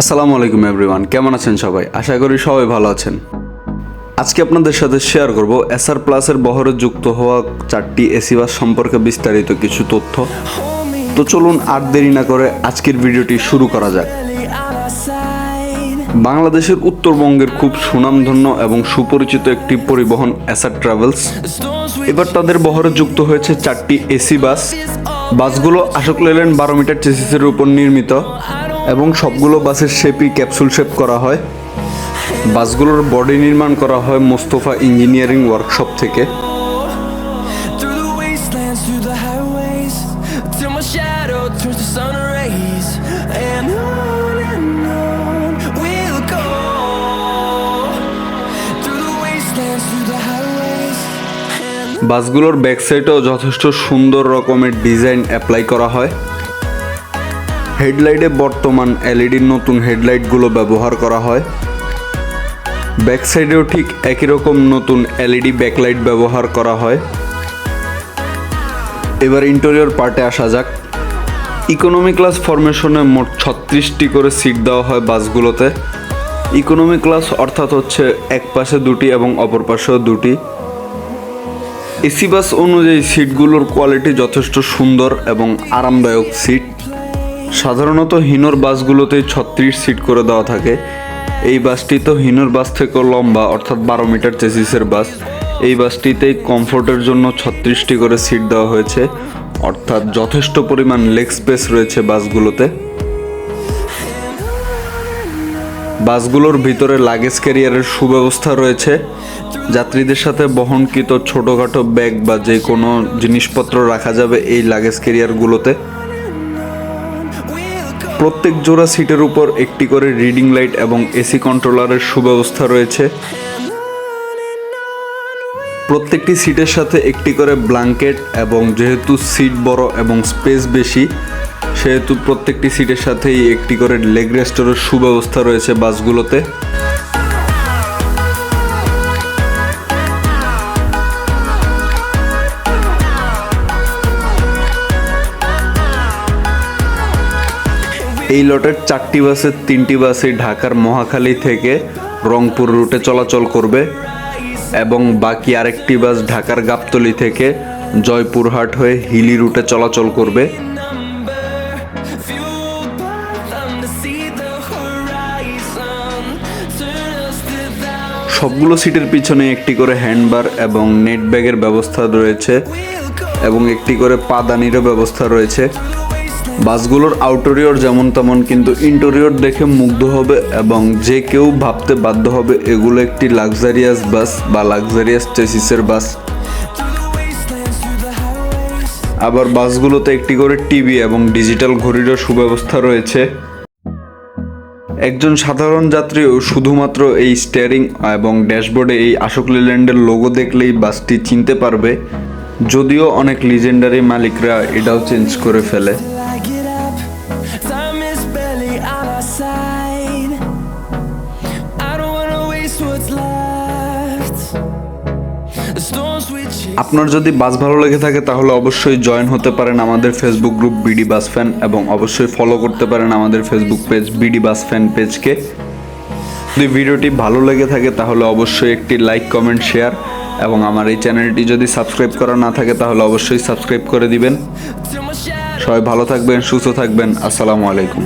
আসসালামু আলাইকুম এভরিওয়ান, কেমন আছেন সবাই? আশা করি সবাই ভালো আছেন। আজকে আপনাদের সাথে শেয়ার করব এসআর প্লাসের বহরে যুক্ত হওয়া 4টি এসি বাস সম্পর্কে বিস্তারিত কিছু তথ্য। তো চলুন আর দেরি না করে আজকের ভিডিওটি শুরু করা যাক। বাংলাদেশের উত্তরবঙ্গের খুব সুনামধন্য এবং সুপরিচিত একটি পরিবহন এসআর ট্রাভেলস এবার তাদের বহরে যুক্ত হয়েছে 4টি এসি বাস। বাসগুলো আশোক লেল্যান্ড 12 মিটার চেসিসের উপর নির্মিত এবং সবগুলো বাসের শেপই ক্যাপসুল শেপ করা হয়। বাসগুলোর বডি নির্মাণ করা হয় মোস্তফা ইঞ্জিনিয়ারিং ওয়ার্কশপ থেকে। বাসগুলোর ব্যাক সাইডেও যথেষ্ট সুন্দর রকমের ডিজাইন অ্যাপ্লাই করা হয়। হেডলাইটে বর্তমান এলইডির নতুন হেডলাইটগুলো ব্যবহার করা হয়। ব্যাক সাইডেও ঠিক একই রকম নতুন এলইডি ব্যাকলাইট ব্যবহার করা হয়। এবার ইন্টেরিয়র পার্টে আসা যাক। ইকোনমি ক্লাস ফরমেশনে মোট 36টি করে সিট দেওয়া হয় বাসগুলোতে। ইকোনমি ক্লাস অর্থাৎ হচ্ছে এক পাশে 2টি এবং অপর পাশেও 2টি। এসি বাস অনুযায়ী সিটগুলোর কোয়ালিটি যথেষ্ট সুন্দর এবং আরামদায়ক সিট। সাধারণত হিনোর বাসগুলোতেই 36 সিট করে দেওয়া থাকে। এই বাসটি তো হিনোর বাস থেকেও লম্বা, অর্থাৎ 12 মিটার চেসিসের বাস। এই বাসটিতেই কমফোর্টের জন্য 36টি করে সিট দেওয়া হয়েছে, অর্থাৎ যথেষ্ট পরিমাণ লেগ স্পেস রয়েছে বাসগুলোতে। বাসগুলোর ভিতরে লাগেজ ক্যারিয়ারের সুব্যবস্থা রয়েছে। যাত্রীদের সাথে বহনকৃত ছোটোখাটো ব্যাগ বা যে কোনো জিনিসপত্র রাখা যাবে এই লাগেজ ক্যারিয়ারগুলোতে। প্রত্যেক জোড়া সিটের উপর একটি করে রিডিং লাইট এবং এসি কন্ট্রোলারের সুব্যবস্থা রয়েছে। প্রত্যেকটি সিটের সাথে একটি করে ব্ল্যাঙ্কেট, এবং যেহেতু সিট বড় এবং স্পেস বেশি সেহেতু প্রত্যেকটি সিটের সাথেই একটি করে লেগ রেস্টেরও সুব্যবস্থা রয়েছে বাসগুলোতে। এই লটের 4টি বাসের 3টি বাসই ঢাকার মহাখালী থেকে রংপুর রুটে চলাচল করবে এবং বাকি আরেকটি বাস ঢাকার গাবতলী থেকে জয়পুরহাট হয়ে হিলি রুটে চলাচল করবে। সবগুলো সিটের পিছনে একটি করে হ্যান্ডবার এবং নেট ব্যাগের ব্যবস্থা রয়েছে এবং একটি করে পাদানিরও ব্যবস্থা রয়েছে। বাসগুলোর আউটেরিয়র যেমন তেমন, কিন্তু ইন্টেরিয়র দেখে মুগ্ধ হবে এবং যে কেউ ভাবতে বাধ্য হবে এগুলো একটি লাক্সারিয়াস বাস বা লাক্সারিয়াস চেসিসের বাস। আবার বাসগুলোতে একটি করে টিভি এবং ডিজিটাল ঘড়িরও সুব্যবস্থা রয়েছে। একজন সাধারণ যাত্রীও শুধুমাত্র এই স্টিয়ারিং এবং ড্যাশবোর্ডে এই আশোক লেল্যান্ডের লোগো দেখলেই বাসটি চিনতে পারবে, যদিও অনেক লিজেন্ডারি মালিকরা এটাও চেঞ্জ করে ফেলে। আপনার যদি বাস ভালো লেগে থাকে তাহলে অবশ্যই জয়েন হতে পারেন আমাদের Facebook group BD bus fan, এবং অবশ্যই ফলো করতে পারেন আমাদের Facebook page BD bus fan পেজকে। যদি ভিডিওটি ভালো লেগে থাকে তাহলে অবশ্যই একটি লাইক, কমেন্ট, শেয়ার, এবং আমার এই চ্যানেলটি যদি সাবস্ক্রাইব করা না থাকে তাহলে অবশ্যই সাবস্ক্রাইব করে দিবেন। সবাই ভালো থাকবেন, সুস্থ থাকবেন। আসসালামু আলাইকুম।